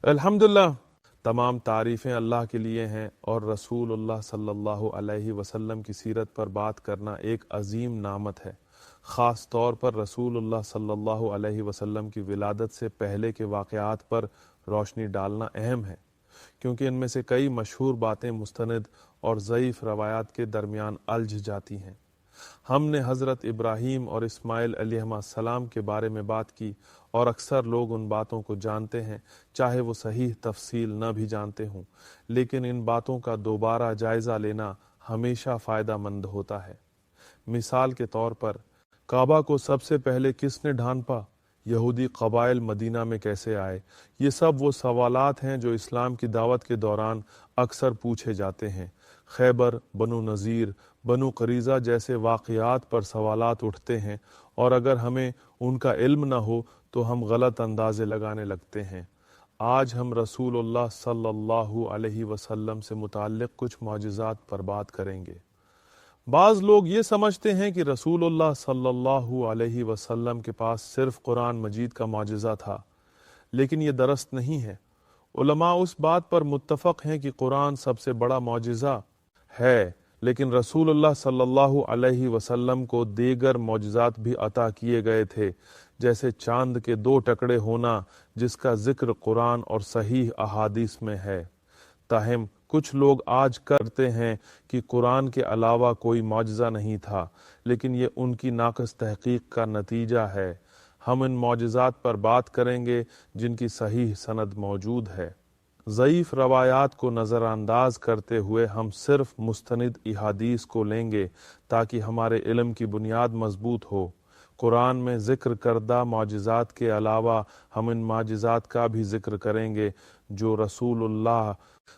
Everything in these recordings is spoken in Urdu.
الحمدللہ، تمام تعریفیں اللہ کے لیے ہیں، اور رسول اللہ صلی اللہ علیہ وسلم کی سیرت پر بات کرنا ایک عظیم نعمت ہے۔ خاص طور پر رسول اللہ صلی اللہ علیہ وسلم کی ولادت سے پہلے کے واقعات پر روشنی ڈالنا اہم ہے، کیونکہ ان میں سے کئی مشہور باتیں مستند اور ضعیف روایات کے درمیان الجھ جاتی ہیں۔ ہم نے حضرت ابراہیم اور اسماعیل علیہ السلام کے بارے میں بات کی، اور اکثر لوگ ان باتوں کو جانتے ہیں، چاہے وہ صحیح تفصیل نہ بھی جانتے ہوں، لیکن ان باتوں کا دوبارہ جائزہ لینا ہمیشہ فائدہ مند ہوتا ہے۔ مثال کے طور پر، کعبہ کو سب سے پہلے کس نے ڈھانپا؟ یہودی قبائل مدینہ میں کیسے آئے؟ یہ سب وہ سوالات ہیں جو اسلام کی دعوت کے دوران اکثر پوچھے جاتے ہیں۔ خیبر، بنو نذیر، بنو قریظہ جیسے واقعات پر سوالات اٹھتے ہیں، اور اگر ہمیں ان کا علم نہ ہو تو ہم غلط اندازے لگانے لگتے ہیں۔ آج ہم رسول اللہ صلی اللہ علیہ وسلم سے متعلق کچھ معجزات پر بات کریں گے۔ بعض لوگ یہ سمجھتے ہیں کہ رسول اللہ صلی اللہ علیہ وسلم کے پاس صرف قرآن مجید کا معجزہ تھا، لیکن یہ درست نہیں ہے۔ علماء اس بات پر متفق ہیں کہ قرآن سب سے بڑا معجزہ ہے، لیکن رسول اللہ صلی اللہ علیہ وسلم کو دیگر معجزات بھی عطا کیے گئے تھے، جیسے چاند کے 2 ٹکڑے ہونا، جس کا ذکر قرآن اور صحیح احادیث میں ہے۔ تاہم کچھ لوگ آج کرتے ہیں کہ قرآن کے علاوہ کوئی معجزہ نہیں تھا، لیکن یہ ان کی ناقص تحقیق کا نتیجہ ہے۔ ہم ان معجزات پر بات کریں گے جن کی صحیح سند موجود ہے۔ ضعیف روایات کو نظر انداز کرتے ہوئے ہم صرف مستند احادیث کو لیں گے تاکہ ہمارے علم کی بنیاد مضبوط ہو۔ قرآن میں ذکر کردہ معجزات کے علاوہ ہم ان معجزات کا بھی ذکر کریں گے جو رسول اللہ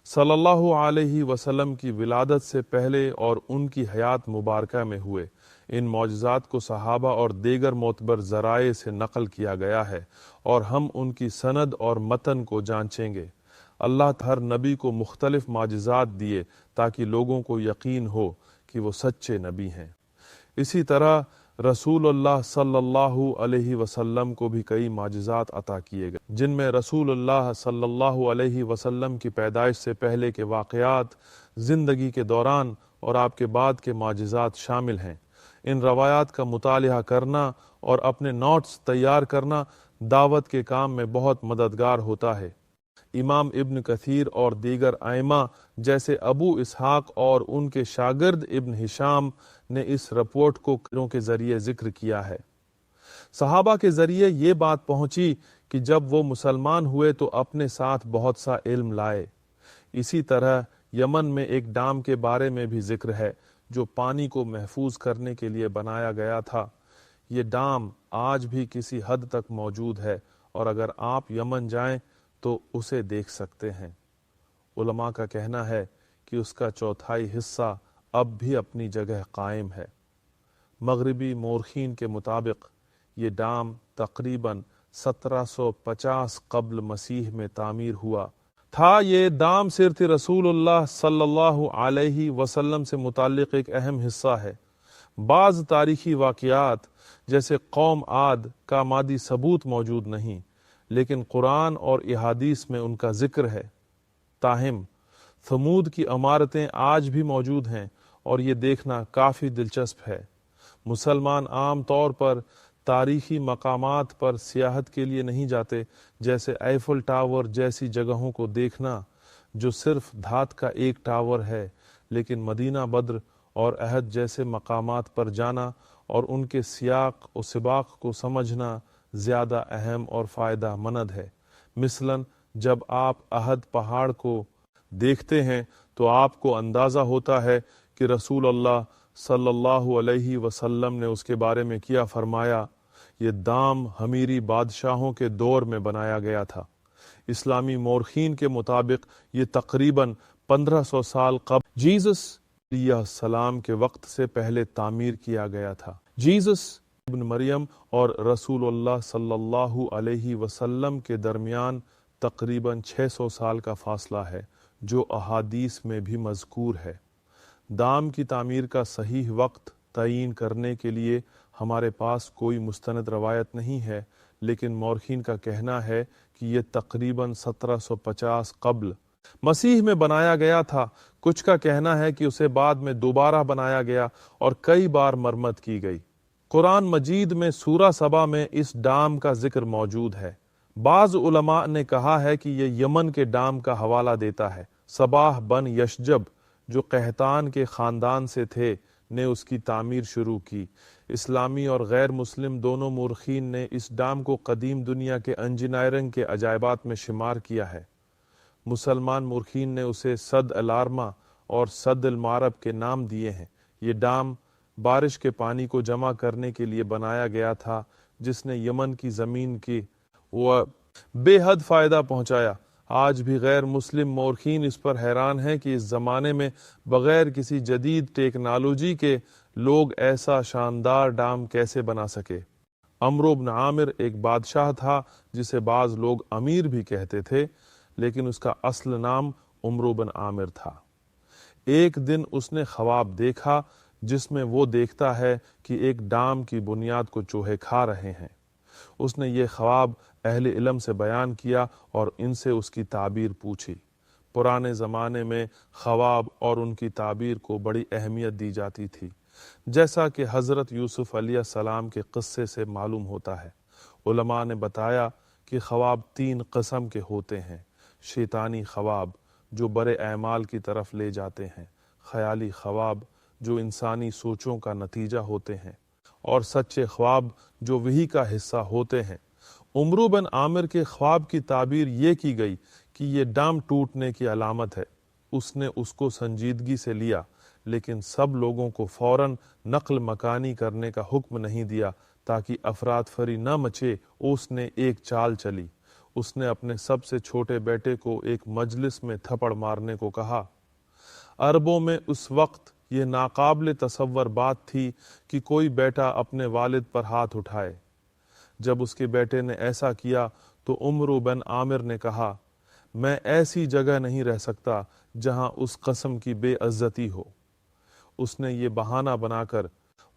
صلی اللہ علیہ وسلم کی ولادت سے پہلے اور ان کی حیات مبارکہ میں ہوئے۔ ان معجزات کو صحابہ اور دیگر معتبر ذرائع سے نقل کیا گیا ہے، اور ہم ان کی سند اور متن کو جانچیں گے۔ اللہ ہر نبی کو مختلف معجزات دیے تاکہ لوگوں کو یقین ہو کہ وہ سچے نبی ہیں۔ اسی طرح رسول اللہ صلی اللہ علیہ وسلم کو بھی کئی معجزات عطا کیے گئے، جن میں رسول اللہ صلی اللہ علیہ وسلم کی پیدائش سے پہلے کے واقعات، زندگی کے دوران اور آپ کے بعد کے معجزات شامل ہیں۔ ان روایات کا مطالعہ کرنا اور اپنے نوٹس تیار کرنا دعوت کے کام میں بہت مددگار ہوتا ہے۔ امام ابن کثیر اور دیگر ائمہ جیسے ابو اسحاق اور ان کے شاگرد ابن ہشام نے اس رپورٹ کو کے ذریعے ذکر کیا ہے۔ صحابہ کے ذریعے یہ بات پہنچی کہ جب وہ مسلمان ہوئے تو اپنے ساتھ بہت سا علم لائے۔ اسی طرح یمن میں ایک ڈام کے بارے میں بھی ذکر ہے جو پانی کو محفوظ کرنے کے لیے بنایا گیا تھا۔ یہ ڈام آج بھی کسی حد تک موجود ہے، اور اگر آپ یمن جائیں تو اسے دیکھ سکتے ہیں۔ علماء کا کہنا ہے کہ اس کا 1/4 حصہ اب بھی اپنی جگہ قائم ہے۔ مغربی مورخین کے مطابق یہ ڈام تقریباً 1750 قبل مسیح میں تعمیر ہوا تھا۔ یہ ڈام سیرت رسول اللہ صلی اللہ علیہ وسلم سے متعلق ایک اہم حصہ ہے۔ بعض تاریخی واقعات جیسے قوم عاد کا مادی ثبوت موجود نہیں، لیکن قرآن اور احادیث میں ان کا ذکر ہے۔ تاہم ثمود کی عمارتیں آج بھی موجود ہیں، اور یہ دیکھنا کافی دلچسپ ہے۔ مسلمان عام طور پر تاریخی مقامات پر سیاحت کے لیے نہیں جاتے، جیسے ایفل ٹاور جیسی جگہوں کو دیکھنا جو صرف دھات کا ایک ٹاور ہے، لیکن مدینہ بدر اور احد جیسے مقامات پر جانا اور ان کے سیاق و سباق کو سمجھنا زیادہ اہم اور فائدہ مند ہے۔ مثلاً جب آپ احد پہاڑ کو دیکھتے ہیں تو آپ کو اندازہ ہوتا ہے کہ رسول اللہ صلی اللہ علیہ وسلم نے اس کے بارے میں کیا فرمایا۔ یہ ڈام حمیری بادشاہوں کے دور میں بنایا گیا تھا۔ اسلامی مورخین کے مطابق یہ تقریباً 1500 سال قبل جیسس علیہ السلام کے وقت سے پہلے تعمیر کیا گیا تھا۔ جیسس ابن مریم اور رسول اللہ صلی اللہ علیہ وسلم کے درمیان تقریباً 600 سال کا فاصلہ ہے، جو احادیث میں بھی مذکور ہے۔ ڈام کی تعمیر کا صحیح وقت تعین کرنے کے لیے ہمارے پاس کوئی مستند روایت نہیں ہے، لیکن مورخین کا کہنا ہے کہ یہ تقریباً 1750 قبل مسیح میں بنایا گیا تھا۔ کچھ کا کہنا ہے کہ اسے بعد میں دوبارہ بنایا گیا اور کئی بار مرمت کی گئی۔ قرآن مجید میں سورہ سبا میں اس ڈام کا ذکر موجود ہے۔ بعض علماء نے کہا ہے کہ یہ یمن کے ڈام کا حوالہ دیتا ہے۔ صباح بن یشجب جو قحطان کے خاندان سے تھے نے اس کی تعمیر شروع کی۔ اسلامی اور غیر مسلم دونوں مورخین نے اس ڈام کو قدیم دنیا کے انجینئرنگ کے عجائبات میں شمار کیا ہے۔ مسلمان مورخین نے اسے سد الارما اور سد المعرب کے نام دیے ہیں۔ یہ ڈام بارش کے پانی کو جمع کرنے کے لیے بنایا گیا تھا، جس نے یمن کی زمین کی وہ بے حد فائدہ پہنچایا۔ آج بھی غیر مسلم مورخین اس پر حیران ہیں کہ اس زمانے میں بغیر کسی جدید ٹیکنالوجی کے لوگ ایسا شاندار ڈام کیسے بنا سکے۔ عمرو بن عامر ایک بادشاہ تھا جسے بعض لوگ امیر بھی کہتے تھے، لیکن اس کا اصل نام عمرو بن عامر تھا۔ ایک دن اس نے خواب دیکھا جس میں وہ دیکھتا ہے کہ ایک ڈام کی بنیاد کو چوہے کھا رہے ہیں۔ اس نے یہ خواب اہل علم سے بیان کیا اور ان سے اس کی تعبیر پوچھی۔ پرانے زمانے میں خواب اور ان کی تعبیر کو بڑی اہمیت دی جاتی تھی، جیسا کہ حضرت یوسف علیہ السلام کے قصے سے معلوم ہوتا ہے۔ علماء نے بتایا کہ خواب 3 قسم کے ہوتے ہیں: شیطانی خواب جو برے اعمال کی طرف لے جاتے ہیں، خیالی خواب جو انسانی سوچوں کا نتیجہ ہوتے ہیں، اور سچے خواب جو وحی کا حصہ ہوتے ہیں۔ عمرو بن عامر کے خواب کی تعبیر یہ کی گئی کہ یہ ڈام ٹوٹنے کی علامت ہے۔ اس نے اس کو سنجیدگی سے لیا، لیکن سب لوگوں کو فوراً نقل مکانی کرنے کا حکم نہیں دیا تاکہ افراتفری نہ مچے۔ اس نے ایک چال چلی۔ اس نے اپنے سب سے چھوٹے بیٹے کو ایک مجلس میں تھپڑ مارنے کو کہا۔ عربوں میں اس وقت یہ ناقابل تصور بات تھی کہ کوئی بیٹا اپنے والد پر ہاتھ اٹھائے۔ جب اس کے بیٹے نے ایسا کیا تو عمرو بن عامر نے کہا، میں ایسی جگہ نہیں رہ سکتا جہاں اس قسم کی بے عزتی ہو۔ اس نے یہ بہانہ بنا کر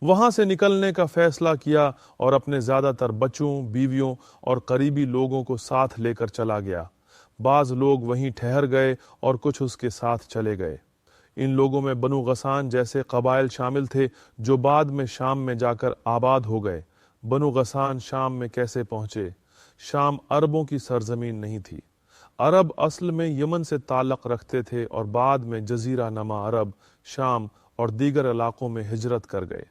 وہاں سے نکلنے کا فیصلہ کیا اور اپنے زیادہ تر بچوں، بیویوں اور قریبی لوگوں کو ساتھ لے کر چلا گیا۔ بعض لوگ وہیں ٹھہر گئے اور کچھ اس کے ساتھ چلے گئے۔ ان لوگوں میں بنو غسان جیسے قبائل شامل تھے جو بعد میں شام میں جا کر آباد ہو گئے۔ بنو غسان شام میں کیسے پہنچے؟ شام عربوں کی سرزمین نہیں تھی۔ عرب اصل میں یمن سے تعلق رکھتے تھے اور بعد میں جزیرہ نما عرب، شام اور دیگر علاقوں میں ہجرت کر گئے۔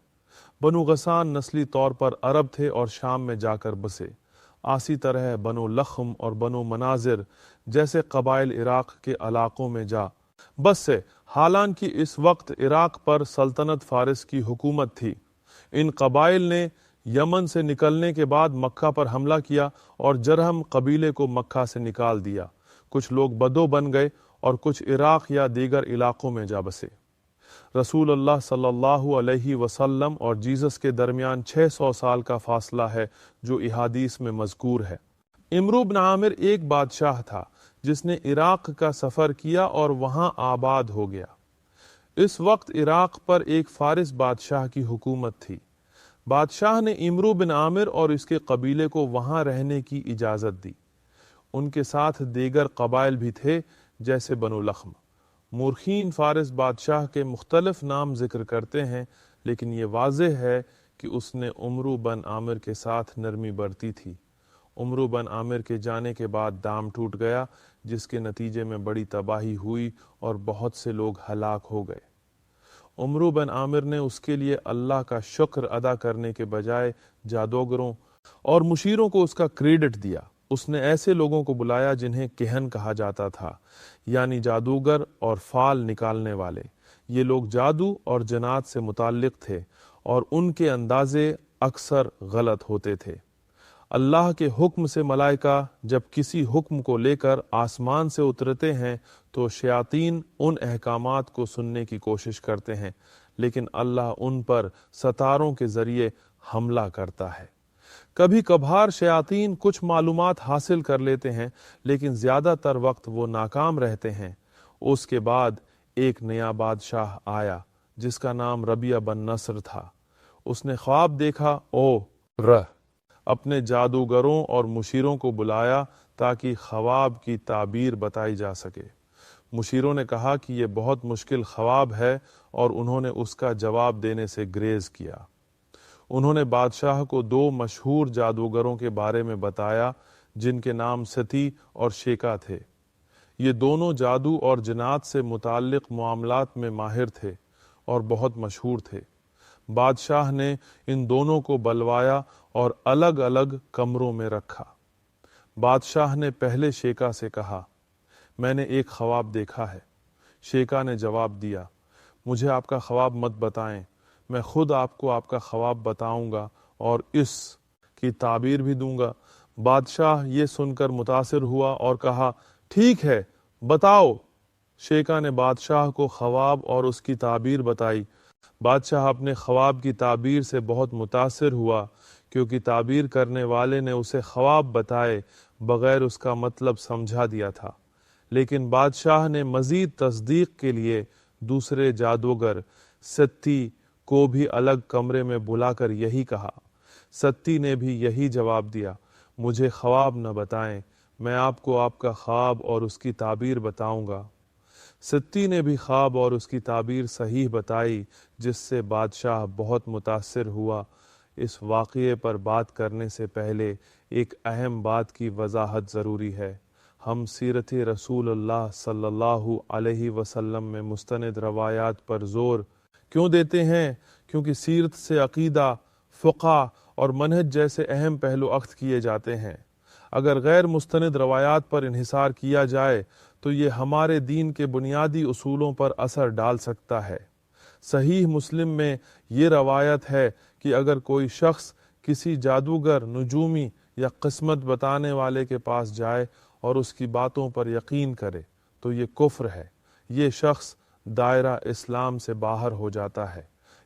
بنو غسان نسلی طور پر عرب تھے اور شام میں جا کر بسے۔ اسی طرح بنو لخم اور بنو مناظر جیسے قبائل عراق کے علاقوں میں جا بس سے، حالانکہ اس وقت عراق پر سلطنت فارس کی حکومت تھی۔ ان قبائل نے یمن سے نکلنے کے بعد مکہ پر حملہ کیا اور جرہم قبیلے کو مکہ سے نکال دیا۔ کچھ لوگ بدو بن گئے اور کچھ عراق یا دیگر علاقوں میں جا بسے۔ رسول اللہ صلی اللہ علیہ وسلم اور جیسس کے درمیان 600 سال کا فاصلہ ہے جو احادیث میں مذکور ہے۔ عمرو بن عامر ایک بادشاہ تھا جس نے عراق کا سفر کیا اور وہاں آباد ہو گیا۔ اس وقت عراق پر ایک فارس بادشاہ کی حکومت تھی۔ بادشاہ نے عمرو بن عامر اور اس کے قبیلے کو وہاں رہنے کی اجازت دی۔ ان کے ساتھ دیگر قبائل بھی تھے جیسے بنو لخم۔ مورخین فارس بادشاہ کے مختلف نام ذکر کرتے ہیں، لیکن یہ واضح ہے کہ اس نے عمرو بن عامر کے ساتھ نرمی برتی تھی۔ عمرو بن عامر کے جانے کے بعد ڈام ٹوٹ گیا، جس کے نتیجے میں بڑی تباہی ہوئی اور بہت سے لوگ ہلاک ہو گئے۔ عمرو بن عامر نے اس کے لیے اللہ کا شکر ادا کرنے کے بجائے جادوگروں اور مشیروں کو اس کا کریڈٹ دیا۔ اس نے ایسے لوگوں کو بلایا جنہیں کہن کہا جاتا تھا، یعنی جادوگر اور فال نکالنے والے۔ یہ لوگ جادو اور جنات سے متعلق تھے اور ان کے اندازے اکثر غلط ہوتے تھے۔ اللہ کے حکم سے ملائکہ جب کسی حکم کو لے کر آسمان سے اترتے ہیں تو شیاطین ان احکامات کو سننے کی کوشش کرتے ہیں، لیکن اللہ ان پر ستاروں کے ذریعے حملہ کرتا ہے۔ کبھی کبھار شیاطین کچھ معلومات حاصل کر لیتے ہیں، لیکن زیادہ تر وقت وہ ناکام رہتے ہیں۔ اس کے بعد ایک نیا بادشاہ آیا جس کا نام ربیہ بن نصر تھا۔ اس نے خواب دیکھا، اپنے جادوگروں اور مشیروں کو بلایا تاکہ خواب کی تعبیر بتائی جا سکے۔ مشیروں نے کہا کہ یہ بہت مشکل خواب ہے اور انہوں نے اس کا جواب دینے سے گریز کیا۔ انہوں نے بادشاہ کو 2 مشہور جادوگروں کے بارے میں بتایا جن کے نام ستی اور شیکا تھے۔ یہ دونوں جادو اور جنات سے متعلق معاملات میں ماہر تھے اور بہت مشہور تھے۔ بادشاہ نے ان دونوں کو بلوایا اور الگ الگ کمروں میں رکھا۔ بادشاہ نے پہلے شیکا سے کہا، میں نے ایک خواب دیکھا ہے۔ شیکا نے جواب دیا، مجھے آپ کا خواب مت بتائیں، میں خود آپ کو آپ کا خواب بتاؤں گا اور اس کی تعبیر بھی دوں گا۔ بادشاہ یہ سن کر متاثر ہوا اور کہا، ٹھیک ہے، بتاؤ۔ شیکا نے بادشاہ کو خواب اور اس کی تعبیر بتائی۔ بادشاہ اپنے خواب کی تعبیر سے بہت متاثر ہوا کیونکہ تعبیر کرنے والے نے اسے خواب بتائے بغیر اس کا مطلب سمجھا دیا تھا۔ لیکن بادشاہ نے مزید تصدیق کے لیے دوسرے جادوگر ستی کو بھی الگ کمرے میں بلا کر یہی کہا۔ ستی نے بھی یہی جواب دیا، مجھے خواب نہ بتائیں، میں آپ کو آپ کا خواب اور اس کی تعبیر بتاؤں گا۔ ستی نے بھی خواب اور اس کی تعبیر صحیح بتائی، جس سے بادشاہ بہت متاثر ہوا۔ اس واقعے پر بات کرنے سے پہلے ایک اہم بات کی وضاحت ضروری ہے۔ ہم سیرت رسول اللہ صلی اللہ علیہ وسلم میں مستند روایات پر زور کیوں دیتے ہیں؟ کیونکہ سیرت سے عقیدہ، فقہ اور منہج جیسے اہم پہلو اخذ کیے جاتے ہیں۔ اگر غیر مستند روایات پر انحصار کیا جائے تو یہ ہمارے دین کے بنیادی اصولوں پر اثر ڈال سکتا ہے۔ صحیح مسلم میں یہ روایت ہے کہ اگر کوئی شخص کسی جادوگر، نجومی یا قسمت بتانے والے کے پاس جائے اور اس کی باتوں پر یقین کرے تو یہ کفر ہے۔ یہ شخص دائرہ اسلام سے باہر ہو جاتا ہے۔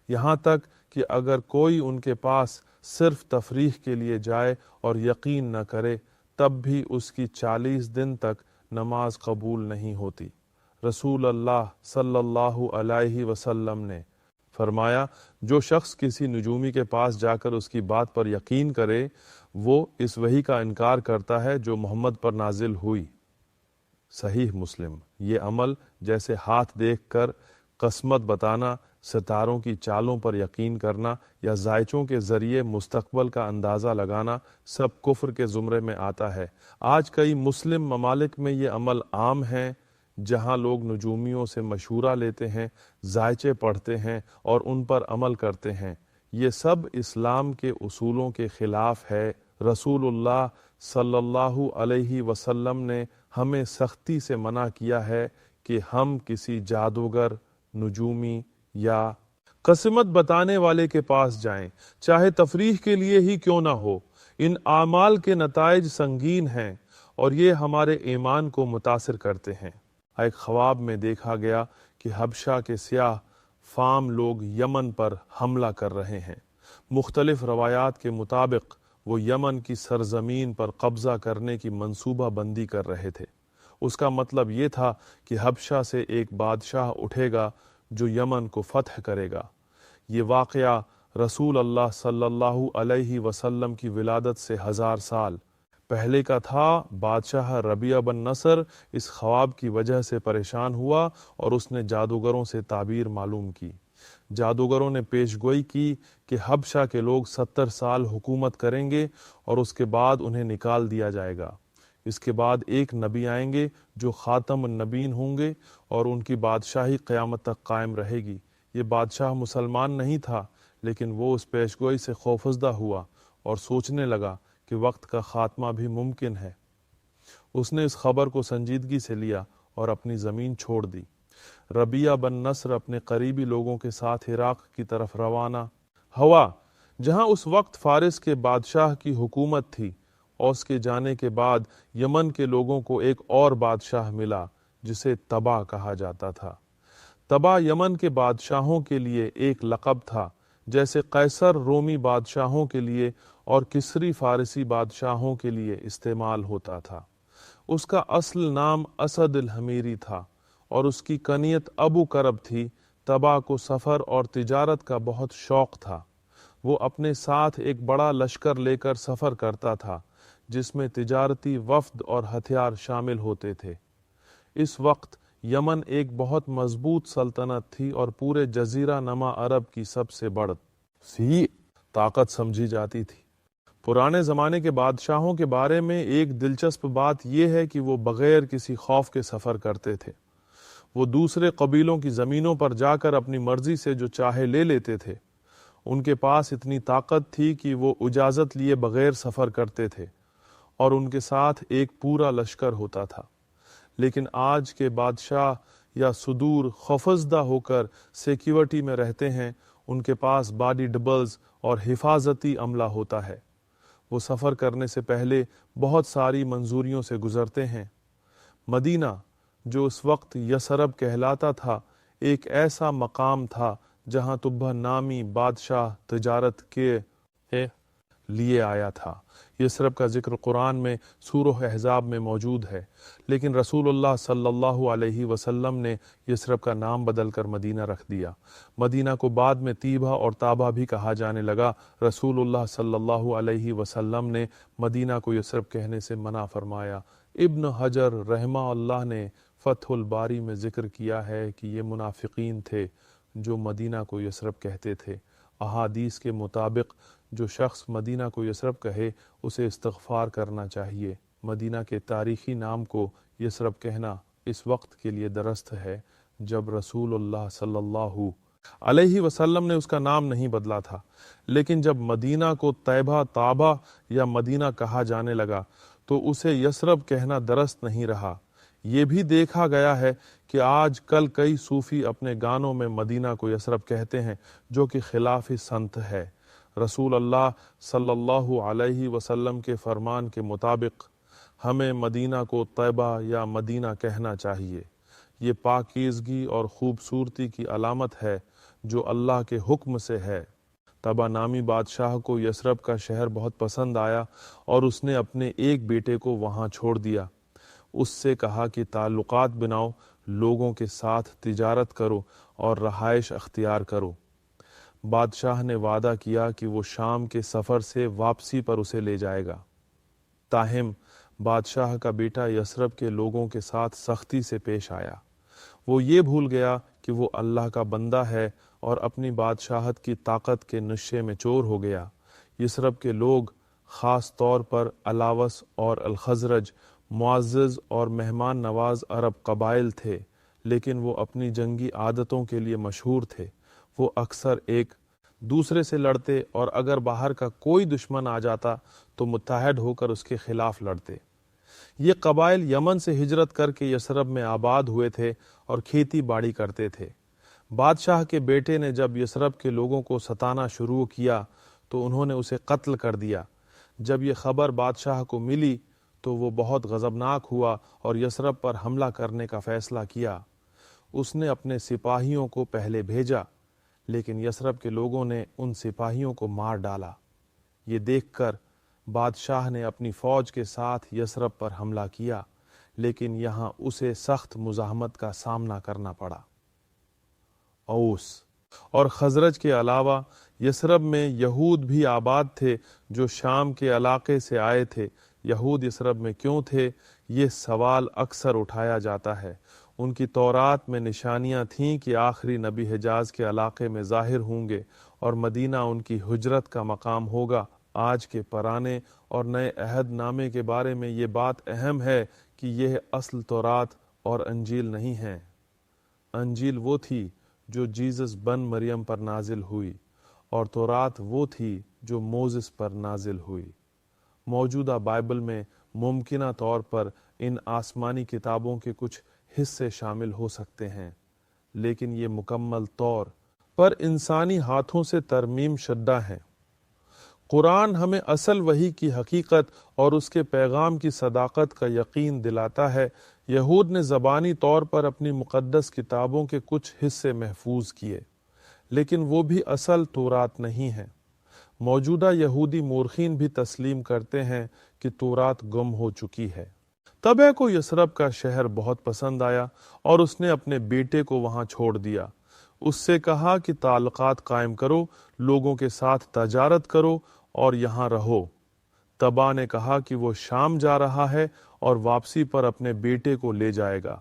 یہاں تک کہ اگر کوئی ان کے پاس صرف تفریح کے لیے جائے اور یقین نہ کرے تب بھی اس کی 40 دن تک نماز قبول نہیں ہوتی۔ رسول اللہ صلی اللہ علیہ وسلم نے فرمایا، جو شخص کسی نجومی کے پاس جا کر اس کی بات پر یقین کرے وہ اس وحی کا انکار کرتا ہے جو محمد پر نازل ہوئی۔ صحیح مسلم۔ یہ عمل جیسے ہاتھ دیکھ کر قسمت بتانا، ستاروں کی چالوں پر یقین کرنا یا ذائچوں کے ذریعے مستقبل کا اندازہ لگانا سب کفر کے زمرے میں آتا ہے۔ آج کئی مسلم ممالک میں یہ عمل عام ہے، جہاں لوگ نجومیوں سے مشورہ لیتے ہیں، ذائچے پڑھتے ہیں اور ان پر عمل کرتے ہیں۔ یہ سب اسلام کے اصولوں کے خلاف ہے۔ رسول اللہ صلی اللہ علیہ وسلم نے ہمیں سختی سے منع کیا ہے کہ ہم کسی جادوگر، نجومی یا قسمت بتانے والے کے پاس جائیں، چاہے تفریح کے لیے ہی کیوں نہ ہو۔ ان اعمال کے نتائج سنگین ہیں اور یہ ہمارے ایمان کو متاثر کرتے ہیں۔ ایک خواب میں دیکھا گیا کہ حبشہ کے سیاہ فام لوگ یمن پر حملہ کر رہے ہیں۔ مختلف روایات کے مطابق وہ یمن کی سرزمین پر قبضہ کرنے کی منصوبہ بندی کر رہے تھے۔ اس کا مطلب یہ تھا کہ حبشہ سے ایک بادشاہ اٹھے گا جو یمن کو فتح کرے گا۔ یہ واقعہ رسول اللہ صلی اللہ علیہ وسلم کی ولادت سے 1000 سال پہلے کا تھا۔ بادشاہ ربیعہ بن نصر اس خواب کی وجہ سے پریشان ہوا اور اس نے جادوگروں سے تعبیر معلوم کی۔ جادوگروں نے پیشگوئی کی کہ حبشہ کے لوگ 70 سال حکومت کریں گے اور اس کے بعد انہیں نکال دیا جائے گا۔ اس کے بعد ایک نبی آئیں گے جو خاتم النبیین ہوں گے اور ان کی بادشاہی قیامت تک قائم رہے گی۔ یہ بادشاہ مسلمان نہیں تھا، لیکن وہ اس پیشگوئی سے خوفزدہ ہوا اور سوچنے لگا کہ وقت کا خاتمہ بھی ممکن ہے۔ اس نے اس خبر کو سنجیدگی سے لیا اور اپنی زمین چھوڑ دی۔ ربیعہ بن نصر اپنے قریبی لوگوں کے ساتھ عراق کی طرف روانہ ہوا، جہاں اس وقت فارس کے بادشاہ کی حکومت تھی۔ اور اس کے جانے کے بعد یمن کے لوگوں کو ایک اور بادشاہ ملا جسے تبا کہا جاتا تھا۔ تبا یمن کے بادشاہوں کے لیے ایک لقب تھا، جیسے قیصر رومی بادشاہوں کے لیے اور کسری فارسی بادشاہوں کے لیے استعمال ہوتا تھا۔ اس کا اصل نام اسد الحمیری تھا اور اس کی کنیت ابو کرب تھی۔ تبا کو سفر اور تجارت کا بہت شوق تھا۔ وہ اپنے ساتھ ایک بڑا لشکر لے کر سفر کرتا تھا جس میں تجارتی وفد اور ہتھیار شامل ہوتے تھے۔ اس وقت یمن ایک بہت مضبوط سلطنت تھی اور پورے جزیرہ نما عرب کی سب سے بڑی طاقت سمجھی جاتی تھی۔ پرانے زمانے کے بادشاہوں کے بارے میں ایک دلچسپ بات یہ ہے کہ وہ بغیر کسی خوف کے سفر کرتے تھے۔ وہ دوسرے قبیلوں کی زمینوں پر جا کر اپنی مرضی سے جو چاہے لے لیتے تھے۔ ان کے پاس اتنی طاقت تھی کہ وہ اجازت لیے بغیر سفر کرتے تھے اور ان کے ساتھ ایک پورا لشکر ہوتا تھا۔ لیکن آج کے بادشاہ یا صدور خوفزدہ ہو کر سیکیورٹی میں رہتے ہیں، ان کے پاس باڈی ڈبلز اور حفاظتی عملہ ہوتا ہے۔ وہ سفر کرنے سے پہلے بہت ساری منظوریوں سے گزرتے ہیں۔ مدینہ، جو اس وقت یثرب کہلاتا تھا، ایک ایسا مقام تھا جہاں طبہ نامی بادشاہ تجارت کے لیے آیا تھا۔ یثرب کا ذکر قرآن میں سورہ احزاب میں موجود ہے، لیکن رسول اللہ صلی اللہ علیہ وسلم نے یثرب کا نام بدل کر مدینہ رکھ دیا۔ مدینہ کو بعد میں طیبہ اور طابہ بھی کہا جانے لگا۔ رسول اللہ صلی اللہ علیہ وسلم نے مدینہ کو یثرب کہنے سے منع فرمایا۔ ابن حجر رحمہ اللہ نے فتح الباری میں ذکر کیا ہے کہ یہ منافقین تھے جو مدینہ کو یثرب کہتے تھے۔ احادیث کے مطابق جو شخص مدینہ کو یثرب کہے اسے استغفار کرنا چاہیے۔ مدینہ کے تاریخی نام کو یثرب کہنا اس وقت کے لیے درست ہے جب رسول اللہ صلی اللہ علیہ وسلم نے اس کا نام نہیں بدلا تھا، لیکن جب مدینہ کو طیبہ، طابہ یا مدینہ کہا جانے لگا تو اسے یثرب کہنا درست نہیں رہا۔ یہ بھی دیکھا گیا ہے کہ آج کل کئی صوفی اپنے گانوں میں مدینہ کو یثرب کہتے ہیں، جو کہ خلاف سنت ہے۔ رسول اللہ صلی اللہ علیہ وسلم کے فرمان کے مطابق ہمیں مدینہ کو طیبہ یا مدینہ کہنا چاہیے۔ یہ پاکیزگی اور خوبصورتی کی علامت ہے جو اللہ کے حکم سے ہے۔ طبع نامی بادشاہ کو یثرب کا شہر بہت پسند آیا اور اس نے اپنے ایک بیٹے کو وہاں چھوڑ دیا۔ اس سے کہا کہ تعلقات بناؤ، لوگوں کے ساتھ تجارت کرو اور رہائش اختیار کرو۔ بادشاہ نے وعدہ کیا کہ وہ شام کے سفر سے واپسی پر اسے لے جائے گا۔ تاہم بادشاہ کا بیٹا یثرب کے لوگوں کے ساتھ سختی سے پیش آیا۔ وہ یہ بھول گیا کہ وہ اللہ کا بندہ ہے اور اپنی بادشاہت کی طاقت کے نشے میں چور ہو گیا۔ یثرب کے لوگ، خاص طور پر الاوس اور الخزرج، معزز اور مہمان نواز عرب قبائل تھے، لیکن وہ اپنی جنگی عادتوں کے لیے مشہور تھے۔ وہ اکثر ایک دوسرے سے لڑتے اور اگر باہر کا کوئی دشمن آ جاتا تو متحد ہو کر اس کے خلاف لڑتے۔ یہ قبائل یمن سے ہجرت کر کے یثرب میں آباد ہوئے تھے اور کھیتی باڑی کرتے تھے۔ بادشاہ کے بیٹے نے جب یثرب کے لوگوں کو ستانا شروع کیا تو انہوں نے اسے قتل کر دیا۔ جب یہ خبر بادشاہ کو ملی تو وہ بہت غضبناک ہوا اور یثرب پر حملہ کرنے کا فیصلہ کیا۔ اس نے اپنے سپاہیوں کو پہلے بھیجا، لیکن یثرب کے لوگوں نے ان سپاہیوں کو مار ڈالا۔ یہ دیکھ کر بادشاہ نے اپنی فوج کے ساتھ یثرب پر حملہ کیا، لیکن یہاں اسے سخت مزاحمت کا سامنا کرنا پڑا۔ اوس اور خزرج کے علاوہ یثرب میں یہود بھی آباد تھے جو شام کے علاقے سے آئے تھے۔ یہود یثرب میں کیوں تھے؟ یہ سوال اکثر اٹھایا جاتا ہے۔ ان کی تورات میں نشانیاں تھیں کہ آخری نبی حجاز کے علاقے میں ظاہر ہوں گے اور مدینہ ان کی ہجرت کا مقام ہوگا۔ آج کے پرانے اور نئے عہد نامے کے بارے میں یہ بات اہم ہے کہ یہ اصل تورات اور انجیل نہیں ہیں۔ انجیل وہ تھی جو جیزس بن مریم پر نازل ہوئی، اور تورات وہ تھی جو موزس پر نازل ہوئی۔ موجودہ بائبل میں ممکنہ طور پر ان آسمانی کتابوں کے کچھ حصے شامل ہو سکتے ہیں، لیکن یہ مکمل طور پر انسانی ہاتھوں سے ترمیم شدہ ہیں۔ قرآن ہمیں اصل وحی کی حقیقت اور اس کے پیغام کی صداقت کا یقین دلاتا ہے۔ یہود نے زبانی طور پر اپنی مقدس کتابوں کے کچھ حصے محفوظ کیے، لیکن وہ بھی اصل تورات نہیں ہیں۔ موجودہ یہودی مورخین بھی تسلیم کرتے ہیں کہ تورات گم ہو چکی ہے۔ طبع کو یثرب کا شہر بہت پسند آیا اور اس نے اپنے بیٹے کو وہاں چھوڑ دیا۔ اس سے کہا کہ تعلقات قائم کرو، لوگوں کے ساتھ تجارت کرو اور یہاں رہو۔ تبا نے کہا کہ وہ شام جا رہا ہے اور واپسی پر اپنے بیٹے کو لے جائے گا،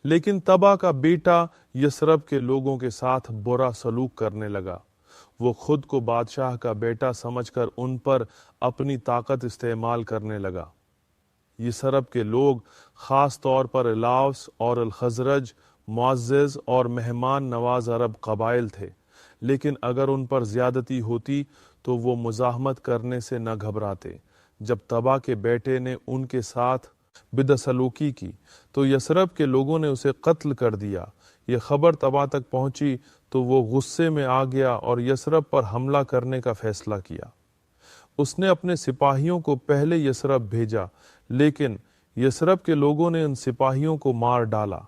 لیکن تبا کا بیٹا یثرب کے لوگوں کے ساتھ برا سلوک کرنے لگا۔ وہ خود کو بادشاہ کا بیٹا سمجھ کر ان پر اپنی طاقت استعمال کرنے لگا۔ یثرب کے لوگ خاص طور پر الاوس اور الخزرج معزز اور مہمان نواز عرب قبائل تھے، لیکن اگر ان پر زیادتی ہوتی تو وہ مزاحمت کرنے سے نہ گھبراتے۔ جب تبا کے بیٹے نے ان کے ساتھ بدسلوکی کی تو یثرب کے لوگوں نے اسے قتل کر دیا۔ یہ خبر تبا تک پہنچی تو وہ غصے میں آ گیا اور یثرب پر حملہ کرنے کا فیصلہ کیا۔ اس نے اپنے سپاہیوں کو پہلے یثرب بھیجا، لیکن یثرب کے لوگوں نے ان سپاہیوں کو مار ڈالا۔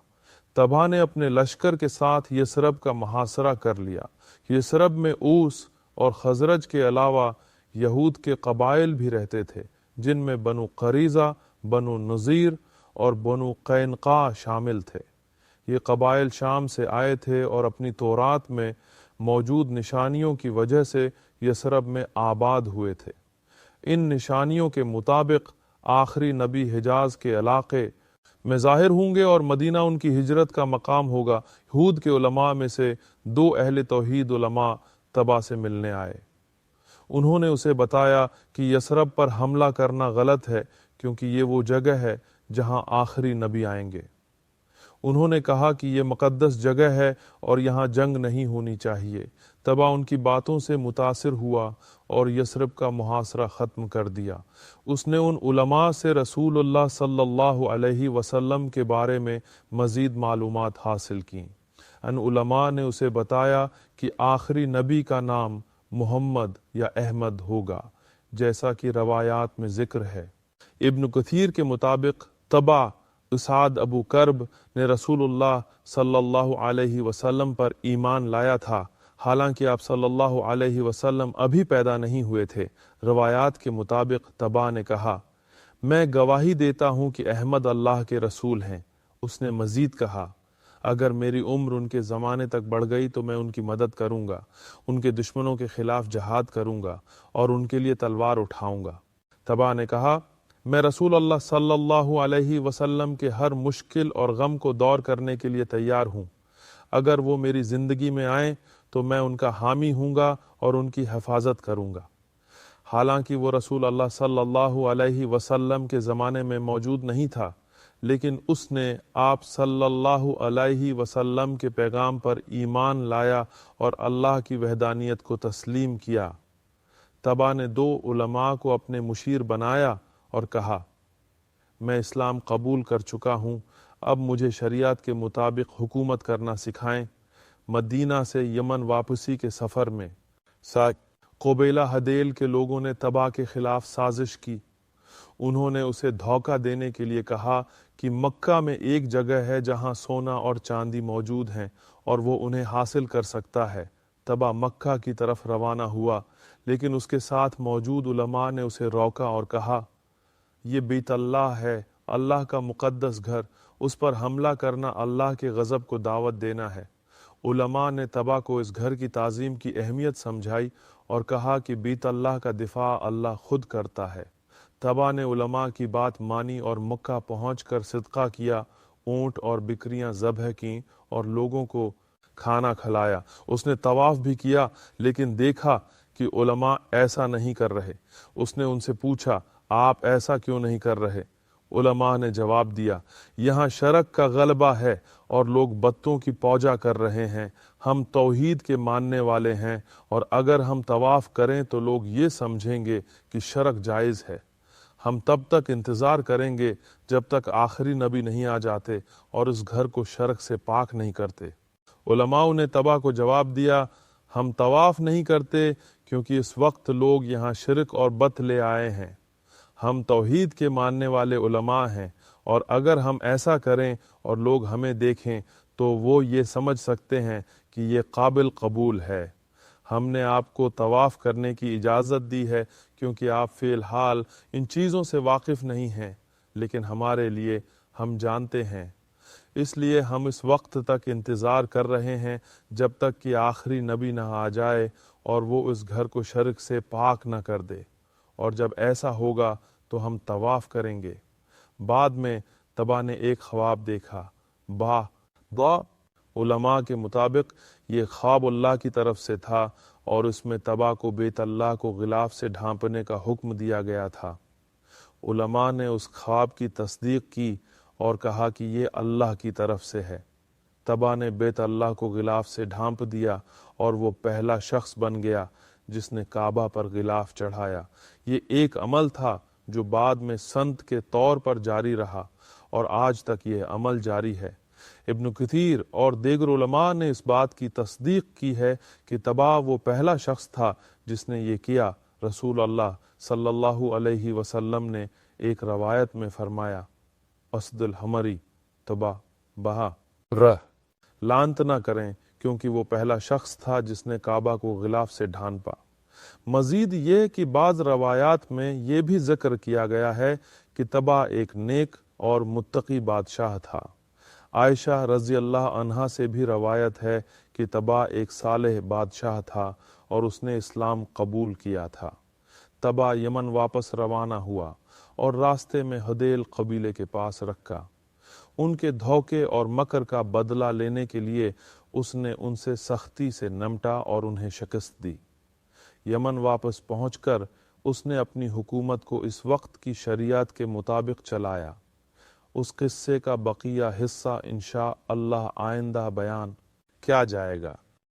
تبا نے اپنے لشکر کے ساتھ یثرب کا محاصرہ کر لیا۔ یثرب میں اوس اور خزرج کے علاوہ یہود کے قبائل بھی رہتے تھے، جن میں بنو قریظہ، بنو نذیر اور بنو قینقاع شامل تھے۔ یہ قبائل شام سے آئے تھے اور اپنی تورات میں موجود نشانیوں کی وجہ سے یثرب میں آباد ہوئے تھے۔ ان نشانیوں کے مطابق آخری نبی حجاز کے علاقے میں ظاہر ہوں گے اور مدینہ ان کی ہجرت کا مقام ہوگا۔ یہود کے علماء میں سے 2 اہل توحید علماء تبا سے ملنے آئے۔ انہوں نے اسے بتایا کہ یثرب پر حملہ کرنا غلط ہے، کیونکہ یہ وہ جگہ ہے جہاں آخری نبی آئیں گے۔ انہوں نے کہا کہ یہ مقدس جگہ ہے اور یہاں جنگ نہیں ہونی چاہیے۔ تبا ان کی باتوں سے متاثر ہوا اور یثرب کا محاصرہ ختم کر دیا۔ اس نے ان علماء سے رسول اللہ صلی اللہ علیہ وسلم کے بارے میں مزید معلومات حاصل کیں۔ ان علماء نے اسے بتایا کہ آخری نبی کا نام محمد یا احمد ہوگا، جیسا کہ روایات میں ذکر ہے۔ ابن کثیر کے مطابق تبا اسعد ابو کرب نے رسول اللہ صلی اللہ علیہ وسلم پر ایمان لایا تھا، حالانکہ آپ صلی اللہ علیہ وسلم ابھی پیدا نہیں ہوئے تھے۔ روایات کے مطابق تبا نے کہا، میں گواہی دیتا ہوں کہ احمد اللہ کے رسول ہیں۔ اس نے مزید کہا، اگر میری عمر ان کے زمانے تک بڑھ گئی تو میں ان کی مدد کروں گا، ان کے دشمنوں کے خلاف جہاد کروں گا اور ان کے لیے تلوار اٹھاؤں گا۔ تبا نے کہا، میں رسول اللہ صلی اللہ علیہ وسلم کے ہر مشکل اور غم کو دور کرنے کے لیے تیار ہوں۔ اگر وہ میری زندگی میں آئیں تو میں ان کا حامی ہوں گا اور ان کی حفاظت کروں گا۔ حالانکہ وہ رسول اللہ صلی اللہ علیہ وسلم کے زمانے میں موجود نہیں تھا، لیکن اس نے آپ صلی اللہ علیہ وسلم کے پیغام پر ایمان لایا اور اللہ کی وحدانیت کو تسلیم کیا۔ تبا نے 2 علماء کو اپنے مشیر بنایا اور کہا، میں اسلام قبول کر چکا ہوں، اب مجھے شریعت کے مطابق حکومت کرنا سکھائیں۔ مدینہ سے یمن واپسی کے سفر میں قبیلہ حدیل کے لوگوں نے تبا کے خلاف سازش کی۔ انہوں نے اسے دھوکہ دینے کے لیے کہا کہ مکہ میں ایک جگہ ہے جہاں سونا اور چاندی موجود ہیں اور وہ انہیں حاصل کر سکتا ہے۔ تبا مکہ کی طرف روانہ ہوا، لیکن اس کے ساتھ موجود علماء نے اسے روکا اور کہا، یہ بیت اللہ ہے، اللہ کا مقدس گھر، اس پر حملہ کرنا اللہ کے غضب کو دعوت دینا ہے۔ علماء نے تبا کو اس گھر کی تعظیم کی اہمیت سمجھائی اور کہا کہ بیت اللہ کا دفاع اللہ خود کرتا ہے۔ تبا نے علماء کی بات مانی اور مکہ پہنچ کر صدقہ کیا، اونٹ اور بکریاں ذبح کیں اور لوگوں کو کھانا کھلایا۔ اس نے طواف بھی کیا، لیکن دیکھا کہ علماء ایسا نہیں کر رہے۔ اس نے ان سے پوچھا، آپ ایسا کیوں نہیں کر رہے؟ علماء نے جواب دیا، یہاں شرک کا غلبہ ہے اور لوگ بتوں کی پوجا کر رہے ہیں۔ ہم توحید کے ماننے والے ہیں، اور اگر ہم طواف کریں تو لوگ یہ سمجھیں گے کہ شرک جائز ہے۔ ہم تب تک انتظار کریں گے جب تک آخری نبی نہیں آ جاتے اور اس گھر کو شرک سے پاک نہیں کرتے۔ علماء نے تبا کو جواب دیا، ہم طواف نہیں کرتے کیونکہ اس وقت لوگ یہاں شرک اور بت لے آئے ہیں۔ ہم توحید کے ماننے والے علماء ہیں، اور اگر ہم ایسا کریں اور لوگ ہمیں دیکھیں تو وہ یہ سمجھ سکتے ہیں کہ یہ قابل قبول ہے۔ ہم نے آپ کو طواف کرنے کی اجازت دی ہے کیونکہ آپ فی الحال ان چیزوں سے واقف نہیں ہیں، لیکن ہمارے لیے ہم جانتے ہیں اس لیے ہم اس وقت تک انتظار کر رہے ہیں جب تک کہ آخری نبی نہ آ جائے اور وہ اس گھر کو شرک سے پاک نہ کر دے، اور جب ایسا ہوگا تو ہم طواف کریں گے۔ بعد میں تبا نے ایک خواب دیکھا۔ علماء کے مطابق یہ خواب اللہ کی طرف سے تھا، اور اس میں تبا کو بیت اللہ کو غلاف سے ڈھانپنے کا حکم دیا گیا تھا۔ علماء نے اس خواب کی تصدیق کی اور کہا کہ یہ اللہ کی طرف سے ہے۔ تبا نے بیت اللہ کو غلاف سے ڈھانپ دیا اور وہ پہلا شخص بن گیا جس نے کعبہ پر غلاف چڑھایا۔ یہ ایک عمل تھا جو بعد میں سنت کے طور پر جاری رہا، اور آج تک یہ عمل جاری ہے۔ ابن کثیر اور دیگر علماء نے اس بات کی تصدیق کی ہے کہ تبا وہ پہلا شخص تھا جس نے یہ کیا۔ رسول اللہ صلی اللہ علیہ وسلم نے ایک روایت میں فرمایا، اسد الحمری تبا بہا لعنت نہ کریں، کیونکہ وہ پہلا شخص تھا جس نے کعبہ کو غلاف سے ڈھانپا۔ مزید یہ کہ بعض روایات میں یہ بھی ذکر کیا گیا ہے کہ تبا ایک نیک اور متقی بادشاہ تھا۔ عائشہ رضی اللہ عنہا سے بھی روایت ہے کہ تبا ایک صالح بادشاہ تھا اور اس نے اسلام قبول کیا تھا۔ تبا یمن واپس روانہ ہوا اور راستے میں حدیل قبیلے کے پاس رکھا۔ ان کے دھوکے اور مکر کا بدلہ لینے کے لیے اس نے ان سے سختی سے نمٹا اور انہیں شکست دی۔ یمن واپس پہنچ کر اس نے اپنی حکومت کو اس وقت کی شریعت کے مطابق چلایا۔ اس قصے کا بقیہ حصہ انشاء اللہ آئندہ بیان کیا جائے گا۔